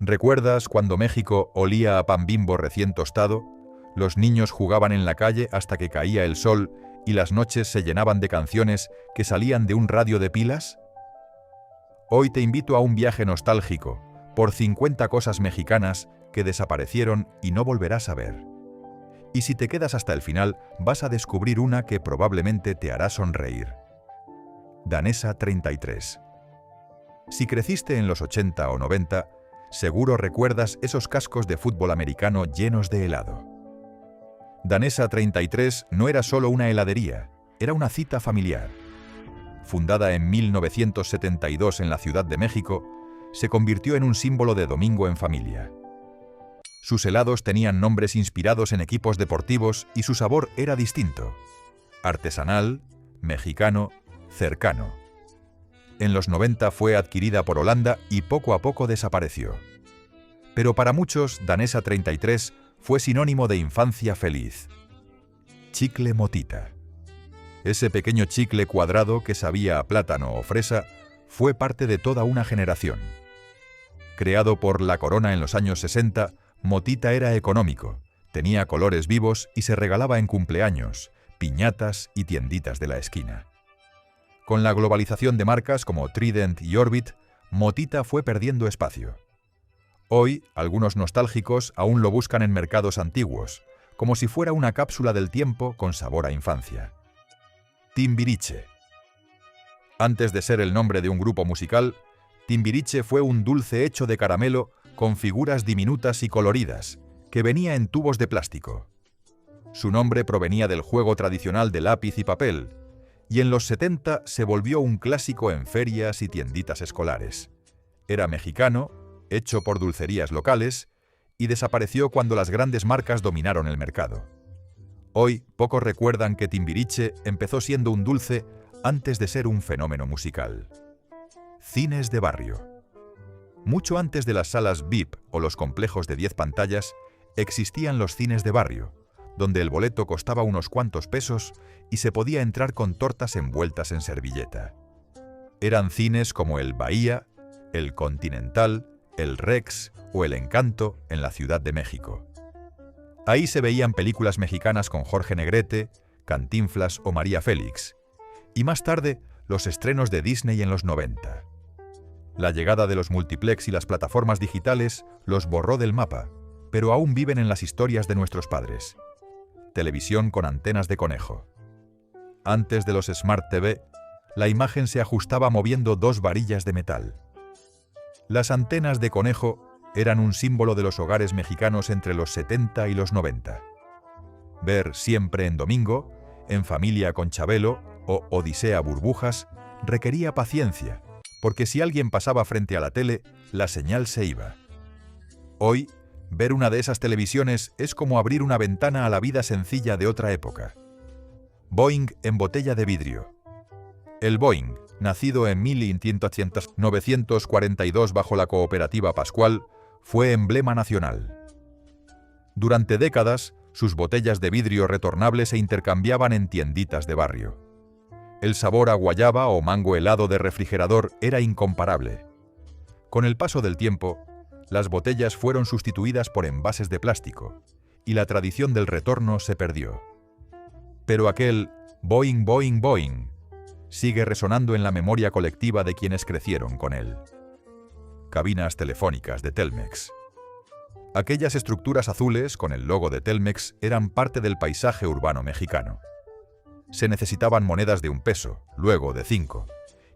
¿Recuerdas cuando México olía a pan Bimbo recién tostado? Los niños jugaban en la calle hasta que caía el sol y las noches se llenaban de canciones que salían de un radio de pilas. Hoy te invito a un viaje nostálgico por 50 cosas mexicanas que desaparecieron y no volverás a ver. Y si te quedas hasta el final, vas a descubrir una que probablemente te hará sonreír. Danesa 33. Si creciste en los 80 o 90, seguro recuerdas esos cascos de fútbol americano llenos de helado. Danesa 33 no era solo una heladería, era una cita familiar. Fundada en 1972 en la Ciudad de México, se convirtió en un símbolo de domingo en familia. Sus helados tenían nombres inspirados en equipos deportivos y su sabor era distinto: artesanal, mexicano, cercano. En los 90 fue adquirida por Holanda y poco a poco desapareció. Pero para muchos, Danesa 33 fue sinónimo de infancia feliz. Chicle Motita. Ese pequeño chicle cuadrado que sabía a plátano o fresa fue parte de toda una generación. Creado por La Corona en los años 60, Motita era económico, tenía colores vivos y se regalaba en cumpleaños, piñatas y tienditas de la esquina. Con la globalización de marcas como Trident y Orbit, Motita fue perdiendo espacio. Hoy, algunos nostálgicos aún lo buscan en mercados antiguos, como si fuera una cápsula del tiempo con sabor a infancia. Timbiriche. Antes de ser el nombre de un grupo musical, Timbiriche fue un dulce hecho de caramelo con figuras diminutas y coloridas, que venía en tubos de plástico. Su nombre provenía del juego tradicional de lápiz y papel, y en los 70 se volvió un clásico en ferias y tienditas escolares. Era mexicano, hecho por dulcerías locales, y desapareció cuando las grandes marcas dominaron el mercado. Hoy, pocos recuerdan que Timbiriche empezó siendo un dulce antes de ser un fenómeno musical. Cines de barrio. Mucho antes de las salas VIP o los complejos de 10 pantallas, existían los cines de barrio, donde el boleto costaba unos cuantos pesos y se podía entrar con tortas envueltas en servilleta. Eran cines como el Bahía, el Continental, el Rex o el Encanto en la Ciudad de México. Ahí se veían películas mexicanas con Jorge Negrete, Cantinflas o María Félix, y más tarde los estrenos de Disney en los 90. La llegada de los multiplex y las plataformas digitales los borró del mapa, pero aún viven en las historias de nuestros padres. Televisión con antenas de conejo. Antes de los Smart TV, la imagen se ajustaba moviendo 2 varillas de metal. Las antenas de conejo eran un símbolo de los hogares mexicanos entre los 70 y los 90. Ver Siempre en Domingo, En Familia con Chabelo o Odisea Burbujas requería paciencia, porque si alguien pasaba frente a la tele, la señal se iba. Hoy, ver una de esas televisiones es como abrir una ventana a la vida sencilla de otra época. Boing en botella de vidrio. El Boing, nacido en 1942 bajo la cooperativa Pascual, fue emblema nacional. Durante décadas, sus botellas de vidrio retornable se intercambiaban en tienditas de barrio. El sabor a guayaba o mango helado de refrigerador era incomparable. Con el paso del tiempo, las botellas fueron sustituidas por envases de plástico, y la tradición del retorno se perdió. Pero aquel Boing, Boing, Boing sigue resonando en la memoria colectiva de quienes crecieron con él. Cabinas telefónicas de Telmex. Aquellas estructuras azules con el logo de Telmex eran parte del paisaje urbano mexicano. Se necesitaban monedas de 1 peso, luego de 5,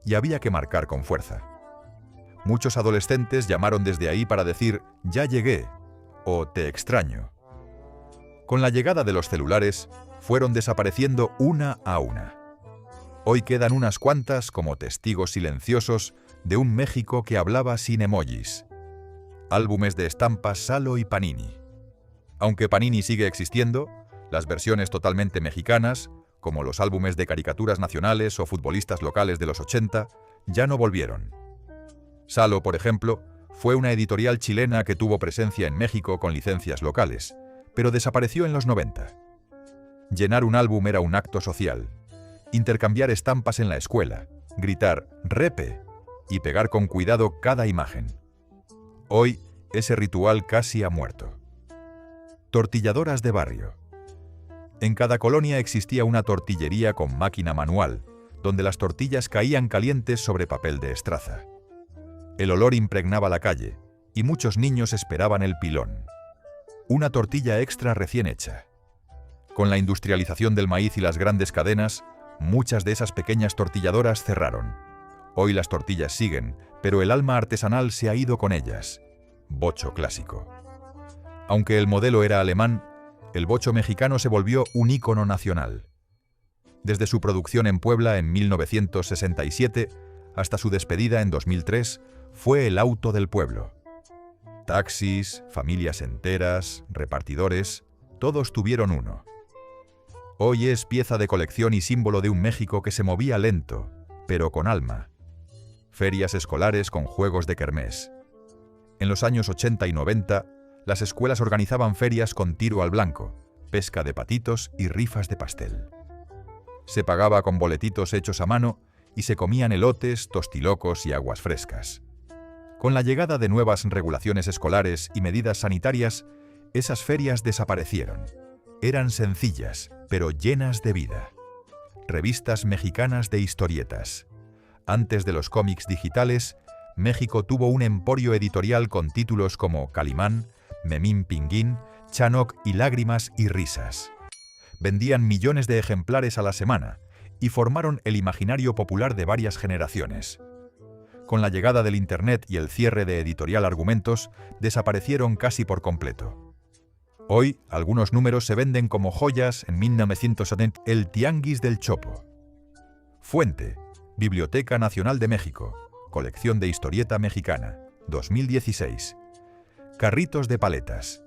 y había que marcar con fuerza. Muchos adolescentes llamaron desde ahí para decir «ya llegué» o «te extraño». Con la llegada de los celulares, fueron desapareciendo una a una. Hoy quedan unas cuantas como testigos silenciosos de un México que hablaba sin emojis. Álbumes de estampas Salo y Panini. Aunque Panini sigue existiendo, las versiones totalmente mexicanas, como los álbumes de caricaturas nacionales o futbolistas locales de los 80, ya no volvieron. Salo, por ejemplo, fue una editorial chilena que tuvo presencia en México con licencias locales, pero desapareció en los 90. Llenar un álbum era un acto social. Intercambiar estampas en la escuela, gritar «repe» y pegar con cuidado cada imagen. Hoy, ese ritual casi ha muerto. Tortilladoras de barrio. En cada colonia existía una tortillería con máquina manual, donde las tortillas caían calientes sobre papel de estraza. El olor impregnaba la calle, y muchos niños esperaban el pilón. Una tortilla extra recién hecha. Con la industrialización del maíz y las grandes cadenas, muchas de esas pequeñas tortilladoras cerraron. Hoy las tortillas siguen, pero el alma artesanal se ha ido con ellas. Bocho clásico. Aunque el modelo era alemán, el bocho mexicano se volvió un ícono nacional. Desde su producción en Puebla en 1967 hasta su despedida en 2003, fue el auto del pueblo. Taxis, familias enteras, repartidores, todos tuvieron uno. Hoy es pieza de colección y símbolo de un México que se movía lento, pero con alma. Ferias escolares con juegos de kermés. En los años 80 y 90, las escuelas organizaban ferias con tiro al blanco, pesca de patitos y rifas de pastel. Se pagaba con boletitos hechos a mano y se comían elotes, tostilocos y aguas frescas. Con la llegada de nuevas regulaciones escolares y medidas sanitarias, esas ferias desaparecieron. Eran sencillas, pero llenas de vida. Revistas mexicanas de historietas. Antes de los cómics digitales, México tuvo un emporio editorial con títulos como Calimán, Memín Pinguín, Chanoc y Lágrimas y Risas. Vendían millones de ejemplares a la semana y formaron el imaginario popular de varias generaciones. Con la llegada del Internet y el cierre de Editorial Argumentos, desaparecieron casi por completo. Hoy, algunos números se venden como joyas en 1970. El Tianguis del Chopo. Fuente: Biblioteca Nacional de México, Colección de Historieta Mexicana, 2016. Carritos de paletas.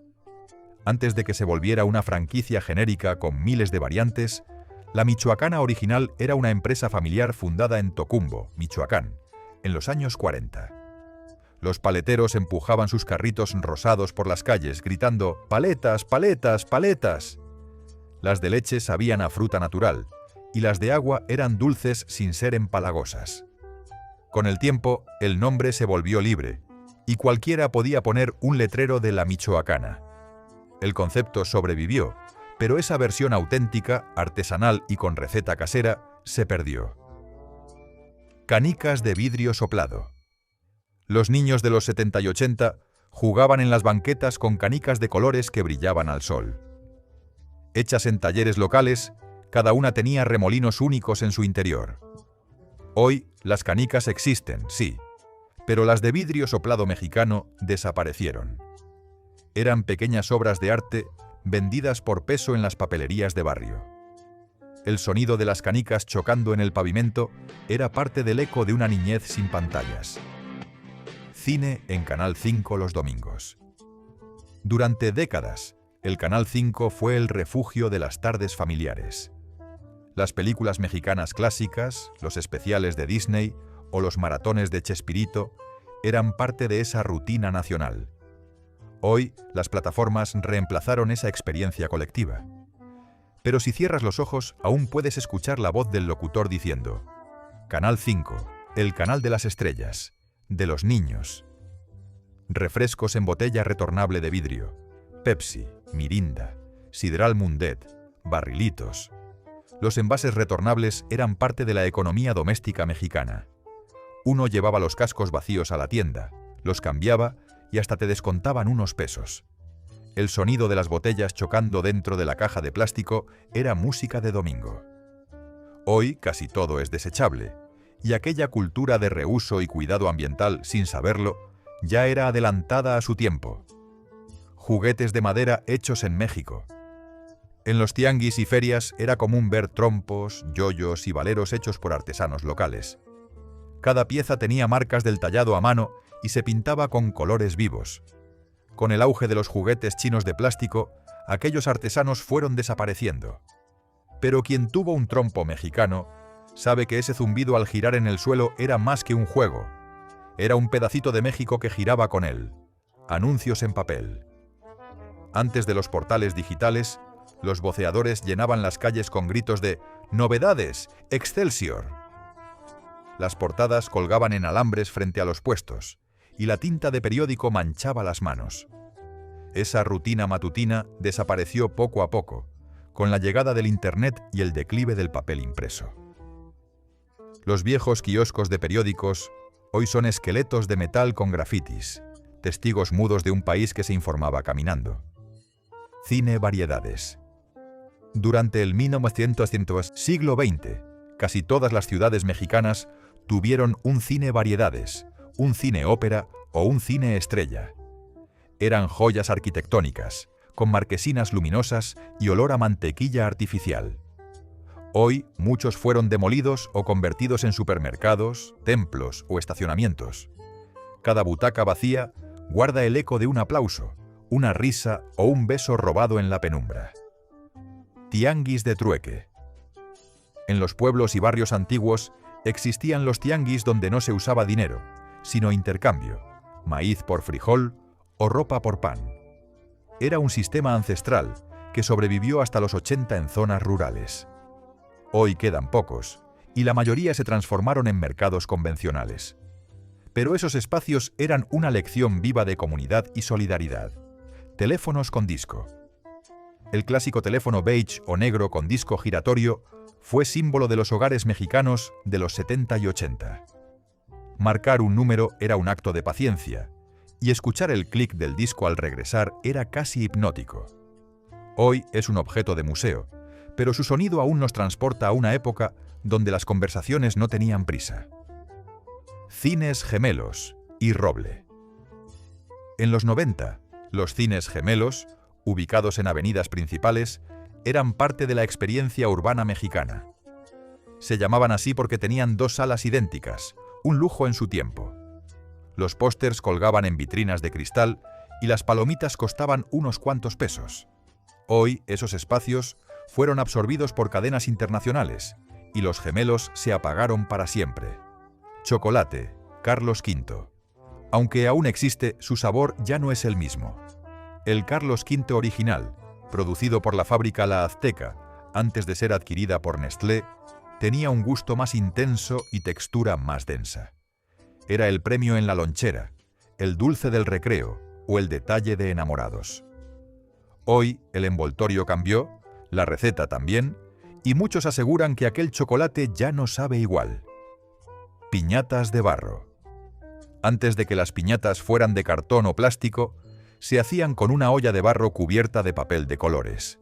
Antes de que se volviera una franquicia genérica con miles de variantes, la Michoacana original era una empresa familiar fundada en Tocumbo, Michoacán, en los años 40. Los paleteros empujaban sus carritos rosados por las calles, gritando «¡Paletas, paletas, paletas!». Las de leche sabían a fruta natural, y las de agua eran dulces sin ser empalagosas. Con el tiempo, el nombre se volvió libre, y cualquiera podía poner un letrero de la Michoacana. El concepto sobrevivió, pero esa versión auténtica, artesanal y con receta casera, se perdió. Canicas de vidrio soplado. Los niños de los 70 y 80 jugaban en las banquetas con canicas de colores que brillaban al sol. Hechas en talleres locales, cada una tenía remolinos únicos en su interior. Hoy, las canicas existen, sí, pero las de vidrio soplado mexicano desaparecieron. Eran pequeñas obras de arte vendidas por peso en las papelerías de barrio. El sonido de las canicas chocando en el pavimento era parte del eco de una niñez sin pantallas. Cine en Canal 5 los domingos. Durante décadas, el Canal 5 fue el refugio de las tardes familiares. Las películas mexicanas clásicas, los especiales de Disney o los maratones de Chespirito eran parte de esa rutina nacional. Hoy, las plataformas reemplazaron esa experiencia colectiva. Pero si cierras los ojos, aún puedes escuchar la voz del locutor diciendo: Canal 5, el canal de las estrellas, de los niños. Refrescos en botella retornable de vidrio, Pepsi, Mirinda, Sidral Mundet, barrilitos. Los envases retornables eran parte de la economía doméstica mexicana. Uno llevaba los cascos vacíos a la tienda, los cambiaba y hasta te descontaban unos pesos. El sonido de las botellas chocando dentro de la caja de plástico era música de domingo. Hoy casi todo es desechable, y aquella cultura de reuso y cuidado ambiental, sin saberlo, ya era adelantada a su tiempo. Juguetes de madera hechos en México. En los tianguis y ferias era común ver trompos, yoyos y valeros hechos por artesanos locales. Cada pieza tenía marcas del tallado a mano y se pintaba con colores vivos. Con el auge de los juguetes chinos de plástico, aquellos artesanos fueron desapareciendo. Pero quien tuvo un trompo mexicano sabe que ese zumbido al girar en el suelo era más que un juego. Era un pedacito de México que giraba con él. Anuncios en papel. Antes de los portales digitales, los voceadores llenaban las calles con gritos de «¡Novedades! ¡Excelsior!». Las portadas colgaban en alambres frente a los puestos, y la tinta de periódico manchaba las manos. Esa rutina matutina desapareció poco a poco, con la llegada del Internet y el declive del papel impreso. Los viejos kioscos de periódicos hoy son esqueletos de metal con grafitis, testigos mudos de un país que se informaba caminando. Cine variedades. Durante el 1900 siglo XX, casi todas las ciudades mexicanas tuvieron un cine variedades, un cine ópera o un cine estrella. Eran joyas arquitectónicas, con marquesinas luminosas y olor a mantequilla artificial. Hoy muchos fueron demolidos o convertidos en supermercados, templos o estacionamientos. Cada butaca vacía guarda el eco de un aplauso, una risa o un beso robado en la penumbra. Tianguis de trueque. En los pueblos y barrios antiguos existían los tianguis donde no se usaba dinero, sino intercambio, maíz por frijol o ropa por pan. Era un sistema ancestral que sobrevivió hasta los 80 en zonas rurales. Hoy quedan pocos, y la mayoría se transformaron en mercados convencionales. Pero esos espacios eran una lección viva de comunidad y solidaridad. Teléfonos con disco. El clásico teléfono beige o negro con disco giratorio fue símbolo de los hogares mexicanos de los 70 y 80. Marcar un número era un acto de paciencia, y escuchar el clic del disco al regresar era casi hipnótico. Hoy es un objeto de museo, pero su sonido aún nos transporta a una época donde las conversaciones no tenían prisa. Cines gemelos y roble. En los 90, los cines gemelos, ubicados en avenidas principales, eran parte de la experiencia urbana mexicana. Se llamaban así porque tenían dos salas idénticas, un lujo en su tiempo. Los pósters colgaban en vitrinas de cristal y las palomitas costaban unos cuantos pesos. Hoy esos espacios fueron absorbidos por cadenas internacionales y los gemelos se apagaron para siempre. Chocolate, Carlos V. Aunque aún existe, su sabor ya no es el mismo. El Carlos V original, producido por la fábrica La Azteca, antes de ser adquirida por Nestlé, tenía un gusto más intenso y textura más densa. Era el premio en la lonchera, el dulce del recreo o el detalle de enamorados. Hoy el envoltorio cambió, la receta también, y muchos aseguran que aquel chocolate ya no sabe igual. Piñatas de barro. Antes de que las piñatas fueran de cartón o plástico, se hacían con una olla de barro cubierta de papel de colores.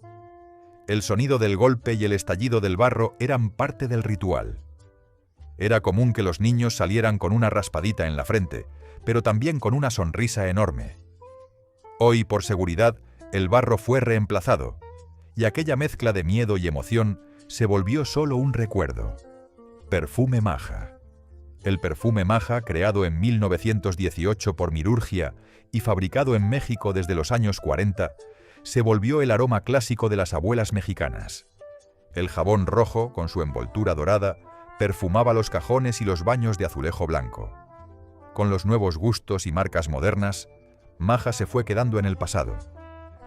El sonido del golpe y el estallido del barro eran parte del ritual. Era común que los niños salieran con una raspadita en la frente, pero también con una sonrisa enorme. Hoy, por seguridad, el barro fue reemplazado, y aquella mezcla de miedo y emoción se volvió solo un recuerdo. Perfume Maja. El perfume Maja, creado en 1918 por Mirurgia y fabricado en México desde los años 40, se volvió el aroma clásico de las abuelas mexicanas. El jabón rojo, con su envoltura dorada, perfumaba los cajones y los baños de azulejo blanco. Con los nuevos gustos y marcas modernas, Maja se fue quedando en el pasado.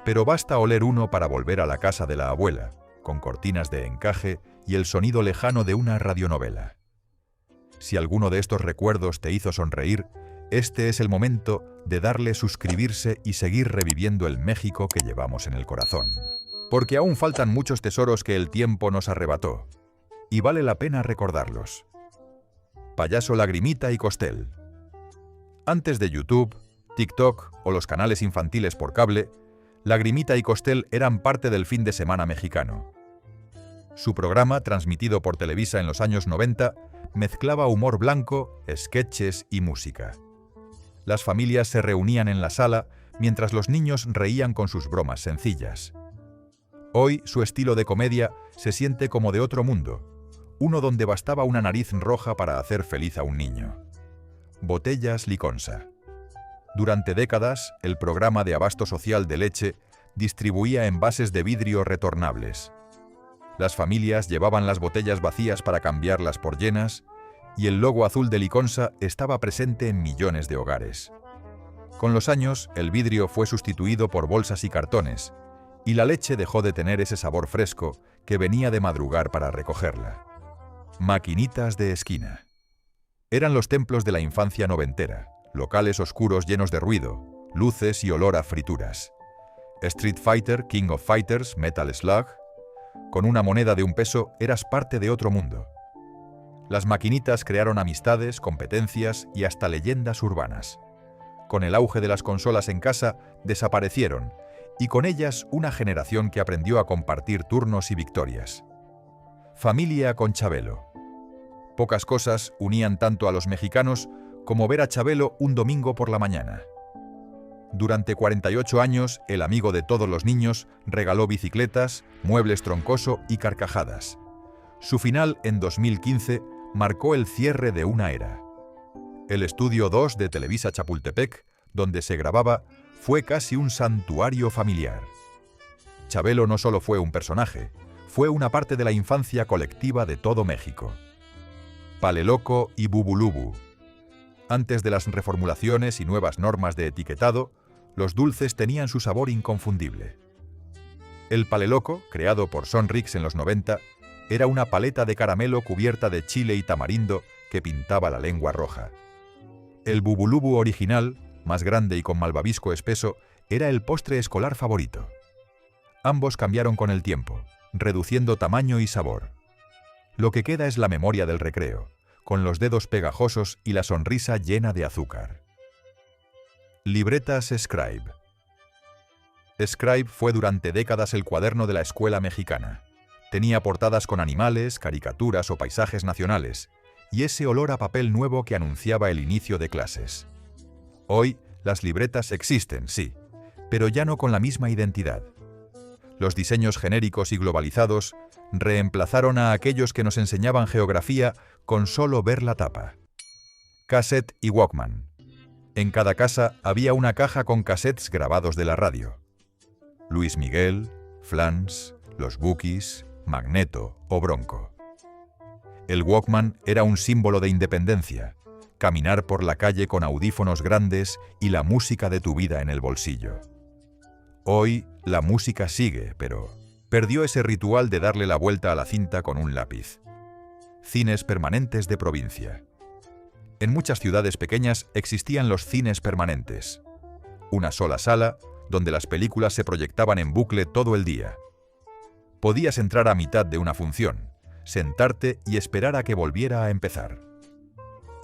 Pero basta oler uno para volver a la casa de la abuela, con cortinas de encaje y el sonido lejano de una radionovela. Si alguno de estos recuerdos te hizo sonreír, este es el momento de darle suscribirse y seguir reviviendo el México que llevamos en el corazón. Porque aún faltan muchos tesoros que el tiempo nos arrebató, y vale la pena recordarlos. Payaso Lagrimita y Costel. Antes de YouTube, TikTok o los canales infantiles por cable, Lagrimita y Costel eran parte del fin de semana mexicano. Su programa, transmitido por Televisa en los años 90, mezclaba humor blanco, sketches y música. Las familias se reunían en la sala mientras los niños reían con sus bromas sencillas. Hoy su estilo de comedia se siente como de otro mundo, uno donde bastaba una nariz roja para hacer feliz a un niño. Botellas Liconsa. Durante décadas, el programa de abasto social de leche distribuía envases de vidrio retornables. Las familias llevaban las botellas vacías para cambiarlas por llenas, y el logo azul de Liconsa estaba presente en millones de hogares. Con los años, el vidrio fue sustituido por bolsas y cartones, y la leche dejó de tener ese sabor fresco que venía de madrugar para recogerla. Maquinitas de esquina. Eran los templos de la infancia noventera, locales oscuros llenos de ruido, luces y olor a frituras. Street Fighter, King of Fighters, Metal Slug. Con una moneda de 1 peso eras parte de otro mundo. Las maquinitas crearon amistades, competencias y hasta leyendas urbanas. Con el auge de las consolas en casa, desaparecieron, y con ellas una generación que aprendió a compartir turnos y victorias. Familia con Chabelo. Pocas cosas unían tanto a los mexicanos como ver a Chabelo un domingo por la mañana. Durante 48 años, el amigo de todos los niños regaló bicicletas, muebles troncoso y carcajadas. Su final, en 2015, marcó el cierre de una era. El Estudio 2 de Televisa Chapultepec, donde se grababa, fue casi un santuario familiar. Chabelo no solo fue un personaje, fue una parte de la infancia colectiva de todo México. Paleloco y Bubulubu. Antes de las reformulaciones y nuevas normas de etiquetado, los dulces tenían su sabor inconfundible. El Paleloco, creado por Sonrix en los 90, era una paleta de caramelo cubierta de chile y tamarindo que pintaba la lengua roja. El Bubulubu original, más grande y con malvavisco espeso, era el postre escolar favorito. Ambos cambiaron con el tiempo, reduciendo tamaño y sabor. Lo que queda es la memoria del recreo, con los dedos pegajosos y la sonrisa llena de azúcar. Libretas Scribe. Scribe fue durante décadas el cuaderno de la escuela mexicana. Tenía portadas con animales, caricaturas o paisajes nacionales, y ese olor a papel nuevo que anunciaba el inicio de clases. Hoy, las libretas existen, sí, pero ya no con la misma identidad. Los diseños genéricos y globalizados reemplazaron a aquellos que nos enseñaban geografía con solo ver la tapa. Cassette y Walkman. En cada casa había una caja con cassettes grabados de la radio. Luis Miguel, Flans, Los Bukis, Magneto o Bronco. El Walkman era un símbolo de independencia, caminar por la calle con audífonos grandes y la música de tu vida en el bolsillo. Hoy la música sigue, pero perdió ese ritual de darle la vuelta a la cinta con un lápiz. Cines permanentes de provincia. En muchas ciudades pequeñas existían los cines permanentes. Una sola sala donde las películas se proyectaban en bucle todo el día. Podías entrar a mitad de una función, sentarte y esperar a que volviera a empezar.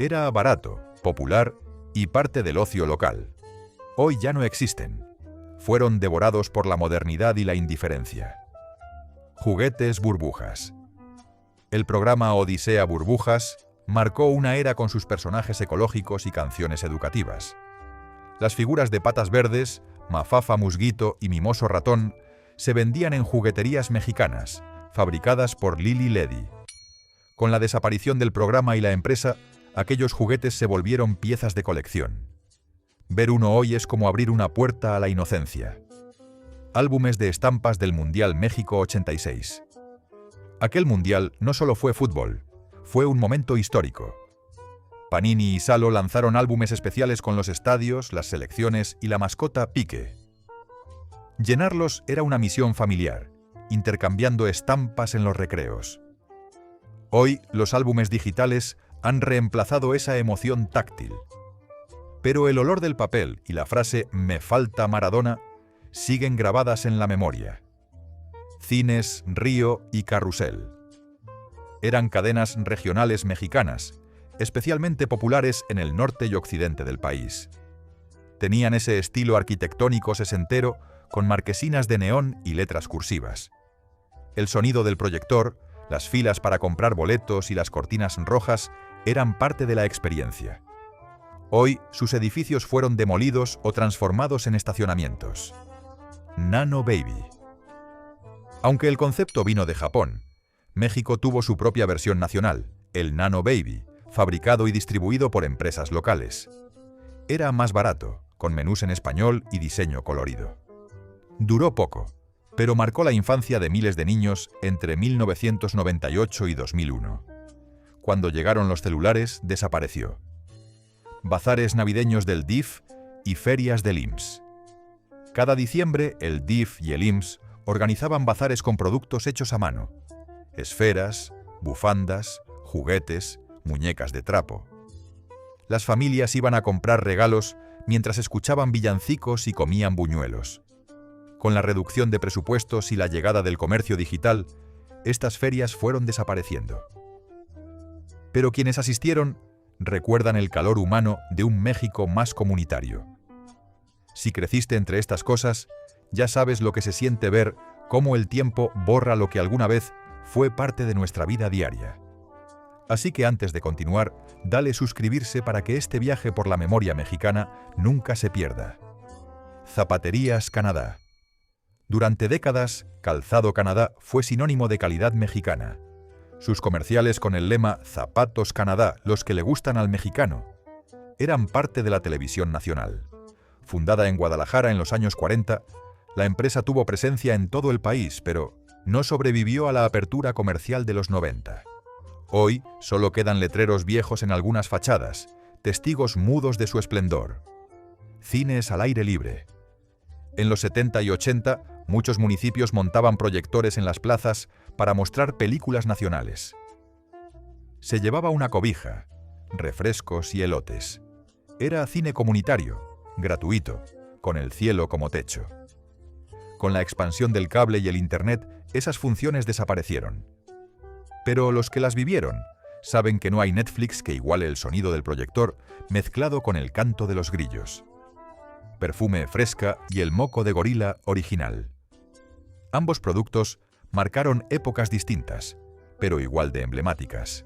Era barato, popular y parte del ocio local. Hoy ya no existen. Fueron devorados por la modernidad y la indiferencia. Juguetes burbujas. El programa Odisea Burbujas marcó una era con sus personajes ecológicos y canciones educativas. Las figuras de Patas Verdes, Mafafa Musguito y Mimoso Ratón se vendían en jugueterías mexicanas, fabricadas por Lili Ledy. Con la desaparición del programa y la empresa, aquellos juguetes se volvieron piezas de colección. Ver uno hoy es como abrir una puerta a la inocencia. Álbumes de estampas del Mundial México 86. Aquel Mundial no solo fue fútbol, fue un momento histórico. Panini y Salo lanzaron álbumes especiales con los estadios, las selecciones y la mascota Pique. Llenarlos era una misión familiar, intercambiando estampas en los recreos. Hoy, los álbumes digitales han reemplazado esa emoción táctil. Pero el olor del papel y la frase «Me falta Maradona» siguen grabadas en la memoria. Cines, Río y Carrusel. Eran cadenas regionales mexicanas, especialmente populares en el norte y occidente del país. Tenían ese estilo arquitectónico sesentero con marquesinas de neón y letras cursivas. El sonido del proyector, las filas para comprar boletos y las cortinas rojas eran parte de la experiencia. Hoy, sus edificios fueron demolidos o transformados en estacionamientos. Nano Baby. Aunque el concepto vino de Japón, México tuvo su propia versión nacional, el Nano Baby, fabricado y distribuido por empresas locales. Era más barato, con menús en español y diseño colorido. Duró poco, pero marcó la infancia de miles de niños entre 1998 y 2001. Cuando llegaron los celulares, desapareció. Bazares navideños del DIF y ferias del IMSS. Cada diciembre, el DIF y el IMSS organizaban bazares con productos hechos a mano. Esferas, bufandas, juguetes, muñecas de trapo. Las familias iban a comprar regalos mientras escuchaban villancicos y comían buñuelos. Con la reducción de presupuestos y la llegada del comercio digital, estas ferias fueron desapareciendo. Pero quienes asistieron recuerdan el calor humano de un México más comunitario. Si creciste entre estas cosas, ya sabes lo que se siente ver cómo el tiempo borra lo que alguna vez fue parte de nuestra vida diaria. Así que antes de continuar, dale suscribirse para que este viaje por la memoria mexicana nunca se pierda. Zapaterías Canadá. Durante décadas, Calzado Canadá fue sinónimo de calidad mexicana. Sus comerciales con el lema Zapatos Canadá, los que le gustan al mexicano, eran parte de la televisión nacional. Fundada en Guadalajara en los años 40, la empresa tuvo presencia en todo el país, pero no sobrevivió a la apertura comercial de los 90. Hoy solo quedan letreros viejos en algunas fachadas, testigos mudos de su esplendor. Cines al aire libre. En los 70 y 80, muchos municipios montaban proyectores en las plazas para mostrar películas nacionales. Se llevaba una cobija, refrescos y elotes. Era cine comunitario, gratuito, con el cielo como techo. Con la expansión del cable y el Internet, esas funciones desaparecieron. Pero los que las vivieron saben que no hay Netflix que iguale el sonido del proyector mezclado con el canto de los grillos. Perfume Fresca y el moco de gorila original. Ambos productos marcaron épocas distintas, pero igual de emblemáticas.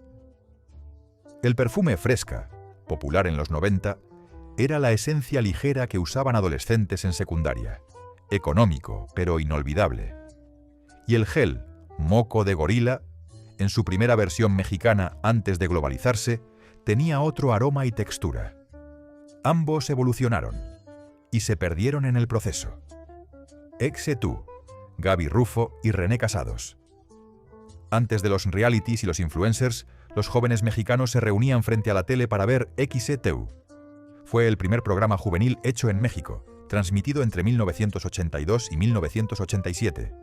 El perfume Fresca, popular en los 90, era la esencia ligera que usaban adolescentes en secundaria, económico pero inolvidable. Y el gel moco de gorila, en su primera versión mexicana antes de globalizarse, tenía otro aroma y textura. Ambos evolucionaron y se perdieron en el proceso. Exe-Tú, Gaby Rufo y René Casados. Antes de los realities y los influencers, los jóvenes mexicanos se reunían frente a la tele para ver Exe-Tú. Fue el primer programa juvenil hecho en México, transmitido entre 1982 y 1987.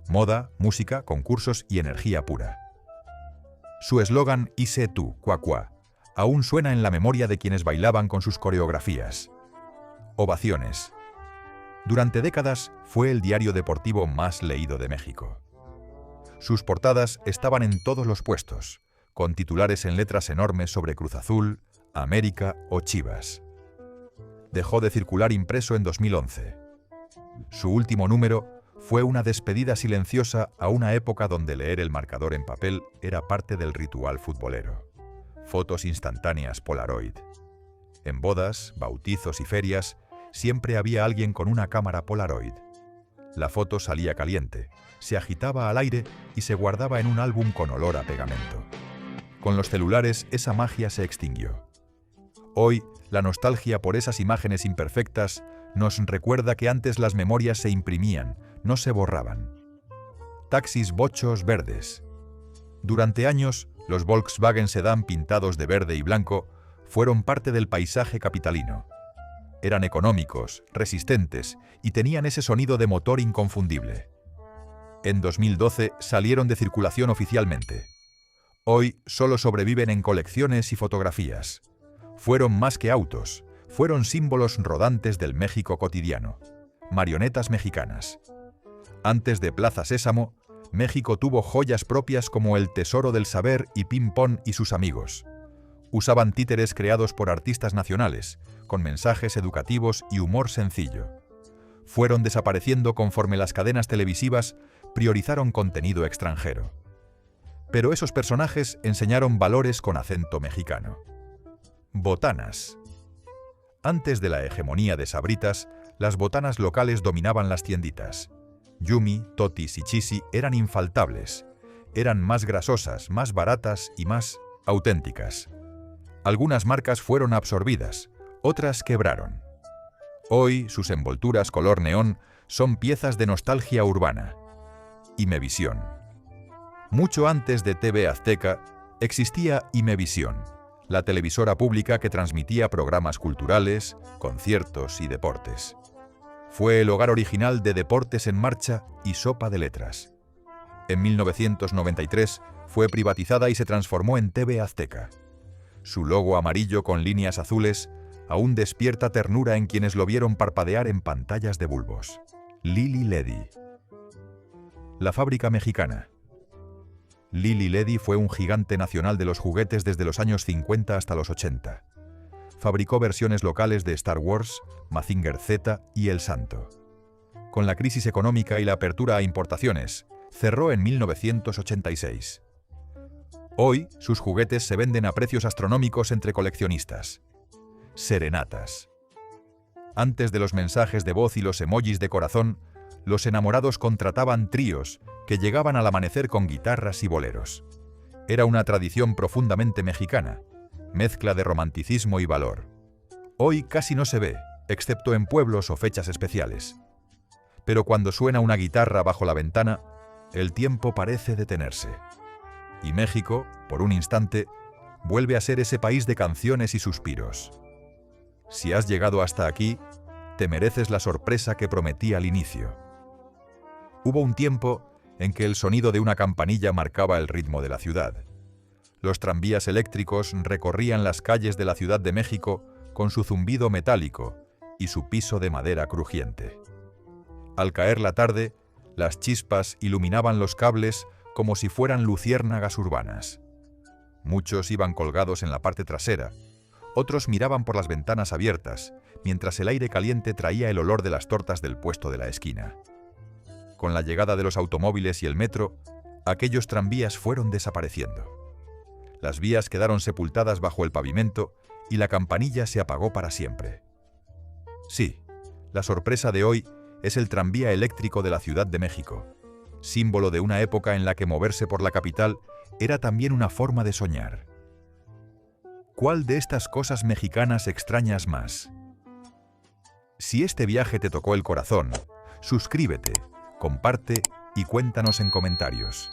Moda, música, concursos y energía pura. Su eslogan Ise-Tú, cuacuá, aún suena en la memoria de quienes bailaban con sus coreografías. Ovaciones. Durante décadas fue el diario deportivo más leído de México. Sus portadas estaban en todos los puestos, con titulares en letras enormes sobre Cruz Azul, América o Chivas. Dejó de circular impreso en 2011. Su último número fue una despedida silenciosa a una época donde leer el marcador en papel era parte del ritual futbolero. Fotos instantáneas Polaroid. En bodas, bautizos y ferias, siempre había alguien con una cámara Polaroid. La foto salía caliente, se agitaba al aire y se guardaba en un álbum con olor a pegamento. Con los celulares esa magia se extinguió. Hoy, la nostalgia por esas imágenes imperfectas nos recuerda que antes las memorias se imprimían, no se borraban. Taxis bochos verdes. Durante años, los Volkswagen Sedán pintados de verde y blanco fueron parte del paisaje capitalino. Eran económicos, resistentes y tenían ese sonido de motor inconfundible. En 2012 salieron de circulación oficialmente. Hoy solo sobreviven en colecciones y fotografías. Fueron más que autos, fueron símbolos rodantes del México cotidiano. Marionetas mexicanas. Antes de Plaza Sésamo, México tuvo joyas propias como El Tesoro del Saber y Ping Pong y sus amigos. Usaban títeres creados por artistas nacionales, con mensajes educativos y humor sencillo. Fueron desapareciendo conforme las cadenas televisivas priorizaron contenido extranjero. Pero esos personajes enseñaron valores con acento mexicano. Botanas. Antes de la hegemonía de Sabritas, las botanas locales dominaban las tienditas. Yumi, Totis y Chisi eran infaltables. Eran más grasosas, más baratas y más auténticas. Algunas marcas fueron absorbidas, otras quebraron. Hoy sus envolturas color neón son piezas de nostalgia urbana. Imevisión. Mucho antes de TV Azteca, existía Imevisión, la televisora pública que transmitía programas culturales, conciertos y deportes. Fue el hogar original de Deportes en Marcha y Sopa de Letras. En 1993 fue privatizada y se transformó en TV Azteca. Su logo amarillo con líneas azules aún despierta ternura en quienes lo vieron parpadear en pantallas de bulbos. Lili Ledy. La fábrica mexicana. Lili Ledy fue un gigante nacional de los juguetes desde los años 50 hasta los 80. Fabricó versiones locales de Star Wars, Mazinger Z y El Santo. Con la crisis económica y la apertura a importaciones, cerró en 1986. Hoy, sus juguetes se venden a precios astronómicos entre coleccionistas. Serenatas. Antes de los mensajes de voz y los emojis de corazón, los enamorados contrataban tríos que llegaban al amanecer con guitarras y boleros. Era una tradición profundamente mexicana, mezcla de romanticismo y valor. Hoy casi no se ve, excepto en pueblos o fechas especiales. Pero cuando suena una guitarra bajo la ventana, el tiempo parece detenerse. Y México, por un instante, vuelve a ser ese país de canciones y suspiros. Si has llegado hasta aquí, te mereces la sorpresa que prometí al inicio. Hubo un tiempo en que el sonido de una campanilla marcaba el ritmo de la ciudad. Los tranvías eléctricos recorrían las calles de la Ciudad de México con su zumbido metálico y su piso de madera crujiente. Al caer la tarde, las chispas iluminaban los cables como si fueran luciérnagas urbanas. Muchos iban colgados en la parte trasera, otros miraban por las ventanas abiertas, mientras el aire caliente traía el olor de las tortas del puesto de la esquina. Con la llegada de los automóviles y el metro, aquellos tranvías fueron desapareciendo. Las vías quedaron sepultadas bajo el pavimento y la campanilla se apagó para siempre. Sí, la sorpresa de hoy es el tranvía eléctrico de la Ciudad de México, símbolo de una época en la que moverse por la capital era también una forma de soñar. ¿Cuál de estas cosas mexicanas extrañas más? Si este viaje te tocó el corazón, suscríbete, comparte y cuéntanos en comentarios.